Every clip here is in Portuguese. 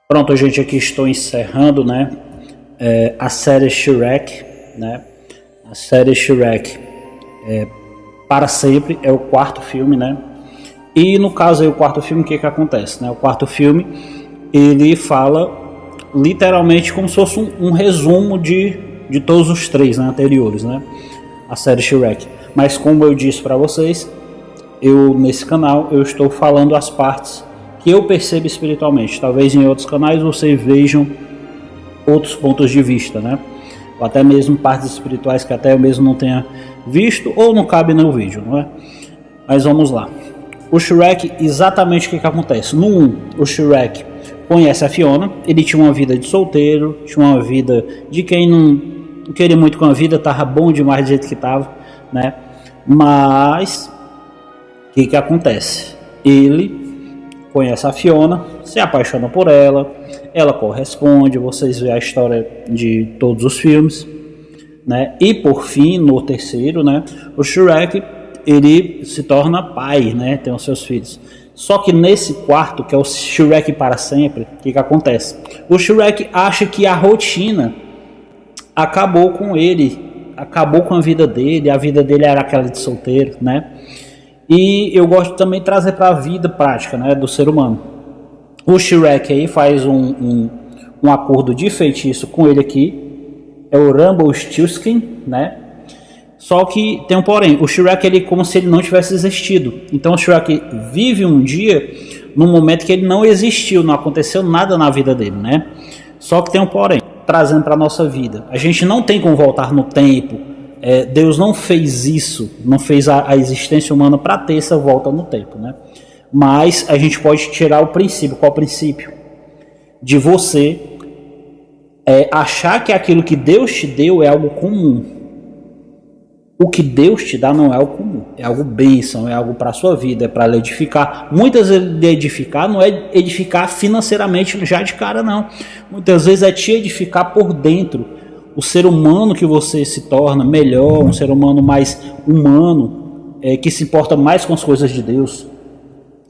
Pronto, gente, aqui estou encerrando, né, a série Shrek, né, a série Shrek para sempre, é o quarto filme, né, e no caso aí o quarto filme, o que acontece, né, o quarto filme, ele fala literalmente como se fosse um resumo de todos os três, né, anteriores, né, a série Shrek, mas como eu disse para vocês, nesse canal eu estou falando as partes que eu percebo espiritualmente. Talvez em outros canais vocês vejam outros pontos de vista, né? Ou até mesmo partes espirituais que até eu mesmo não tenha visto ou não cabe no vídeo, não é? Mas vamos lá. O Shrek, exatamente o que acontece? No 1, o Shrek conhece a Fiona, ele tinha uma vida de solteiro, tinha uma vida de quem não queria muito com a vida, tava bom demais do jeito que tava, né? Mas o que acontece? Ele conhece a Fiona, se apaixona por ela, ela corresponde, vocês veem a história de todos os filmes, né? E por fim, no terceiro, né, o Shrek, ele se torna pai, né, tem os seus filhos. Só que nesse quarto, que é o Shrek para sempre, o que acontece? O Shrek acha que a rotina acabou com ele, acabou com a vida dele era aquela de solteiro, né? E eu gosto também de trazer para a vida prática, né, do ser humano. O Shrek aí faz um acordo de feitiço com ele aqui, é o Rumpelstiltskin, né? Só que tem um porém, o Shrek ele é como se ele não tivesse existido. Então o Shrek vive um dia num momento que ele não existiu, não aconteceu nada na vida dele, né? Só que tem um porém, trazendo para nossa vida. A gente não tem como voltar no tempo. Deus não fez isso, não fez a existência humana para ter essa volta no tempo, né? Mas a gente pode tirar o princípio. Qual o princípio? De você achar que aquilo que Deus te deu é algo comum. O que Deus te dá não é algo comum, é algo bênção, é algo para a sua vida, é para lhe edificar. Muitas vezes de edificar não é edificar financeiramente já de cara, não. Muitas vezes é te edificar por dentro. O ser humano que você se torna melhor, um ser humano mais humano, que se importa mais com as coisas de Deus,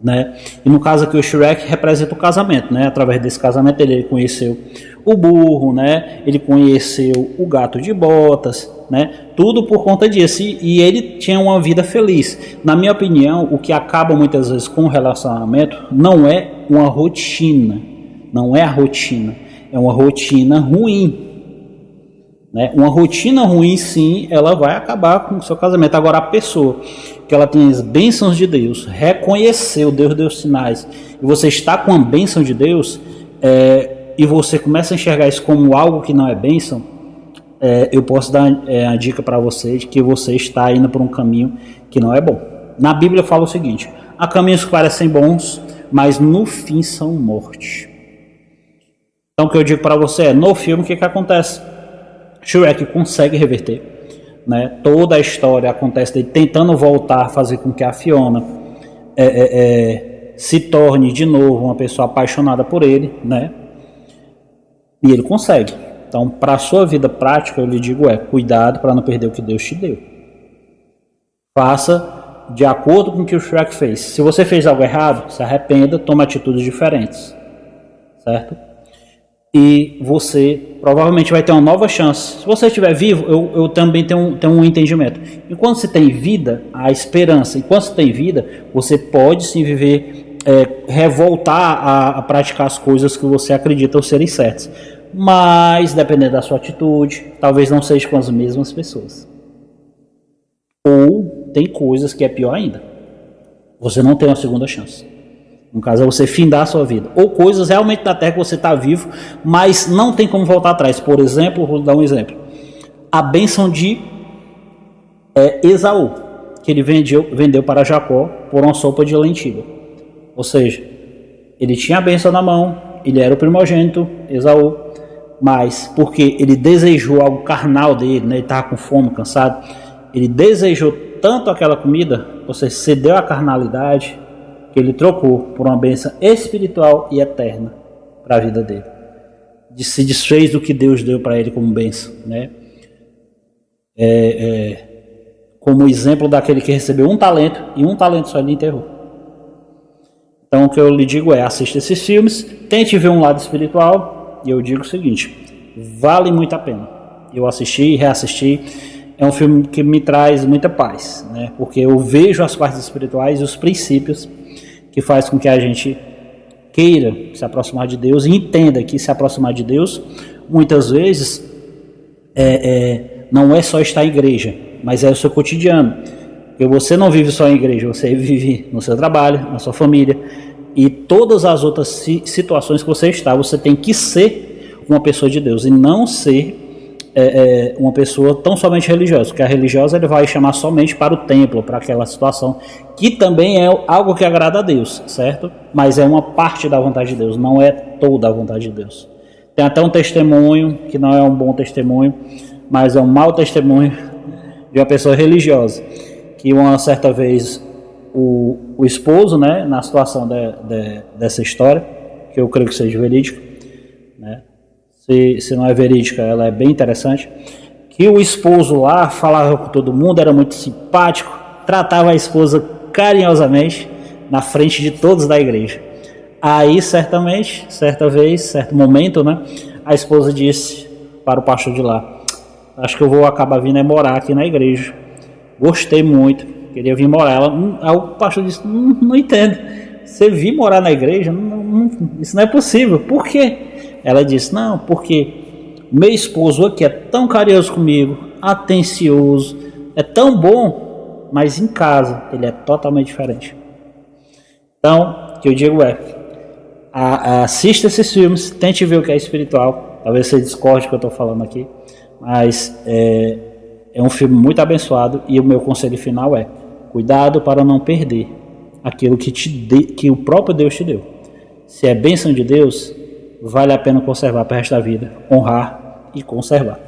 né? E no caso aqui o Shrek representa o casamento, né? Através desse casamento ele conheceu o burro, né? Ele conheceu o gato de botas, né? Tudo por conta disso, e ele tinha uma vida feliz. Na minha opinião, o que acaba muitas vezes com o relacionamento não é uma rotina, não é a rotina, é uma rotina ruim. Né? Uma rotina ruim, sim, ela vai acabar com o seu casamento. Agora, a pessoa que ela tem as bênçãos de Deus, reconheceu, Deus deu sinais, e você está com a bênção de Deus, e você começa a enxergar isso como algo que não é bênção, eu posso dar a dica para você de que você está indo por um caminho que não é bom. Na Bíblia fala o seguinte: há caminhos que parecem bons, mas no fim são morte. Então o que eu digo para você é, no filme o que acontece? Shrek consegue reverter, né? Toda a história acontece dele tentando voltar a fazer com que a Fiona se torne de novo uma pessoa apaixonada por ele, né? E ele consegue. Então, para a sua vida prática, eu lhe digo cuidado para não perder o que Deus te deu. Faça de acordo com o que o Shrek fez. Se você fez algo errado, se arrependa, tome atitudes diferentes, certo? E você provavelmente vai ter uma nova chance. Se você estiver vivo, eu também tenho um entendimento. Enquanto você tem vida, há esperança. Enquanto você tem vida, você pode sim viver, revoltar a praticar as coisas que você acredita serem certas. Mas, dependendo da sua atitude, talvez não seja com as mesmas pessoas. Ou tem coisas que é pior ainda. Você não tem uma segunda chance. No caso é você findar a sua vida. Ou coisas realmente da terra que você está vivo, mas não tem como voltar atrás. Por exemplo, vou dar um exemplo. A bênção de Esaú, que ele vendeu para Jacó por uma sopa de lentilha. Ou seja, ele tinha a bênção na mão, ele era o primogênito, Esaú, mas porque ele desejou algo carnal dele, né? Ele estava com fome, cansado, ele desejou tanto aquela comida, você cedeu à carnalidade, que ele trocou por uma bênção espiritual e eterna para a vida dele. Se desfez do que Deus deu para ele como bênção, né? Como exemplo daquele que recebeu um talento, e um talento só ele enterrou. Então o que eu lhe digo é, assista esses filmes, tente ver um lado espiritual, e eu digo o seguinte, vale muito a pena. Eu assisti e reassisti, é um filme que me traz muita paz, né? Porque eu vejo as partes espirituais e os princípios que faz com que a gente queira se aproximar de Deus e entenda que se aproximar de Deus, muitas vezes, não é só estar em igreja, mas é o seu cotidiano. Porque você não vive só em igreja, você vive no seu trabalho, na sua família e todas as outras situações que você está, você tem que ser uma pessoa de Deus e não ser uma pessoa tão somente religiosa, porque a religiosa ele vai chamar somente para o templo, para aquela situação, que também é algo que agrada a Deus, certo? Mas é uma parte da vontade de Deus, não é toda a vontade de Deus. Tem até um testemunho, que não é um bom testemunho, mas é um mau testemunho de uma pessoa religiosa, que uma certa vez o esposo, né, na situação dessa história, que eu creio que seja verídica, né? Se não é verídica, ela é bem interessante, que o esposo lá falava com todo mundo, era muito simpático, tratava a esposa carinhosamente na frente de todos da igreja. Aí, certamente, certa vez, certo momento, né, a esposa disse para o pastor de lá, acho que eu vou acabar vindo morar aqui na igreja. Gostei muito, queria vir morar. Aí o pastor disse, não entendo, você vir morar na igreja? Isso não é possível. Por quê? Ela disse, não, porque meu esposo aqui é tão carinhoso comigo, atencioso, é tão bom, mas em casa ele é totalmente diferente. Então, o que eu digo é, assista esses filmes, tente ver o que é espiritual, talvez você discorde do que eu estou falando aqui, mas é um filme muito abençoado e o meu conselho final é, cuidado para não perder aquilo que o próprio Deus te deu. Se é bênção de Deus, vale a pena conservar para o resto da vida, honrar e conservar.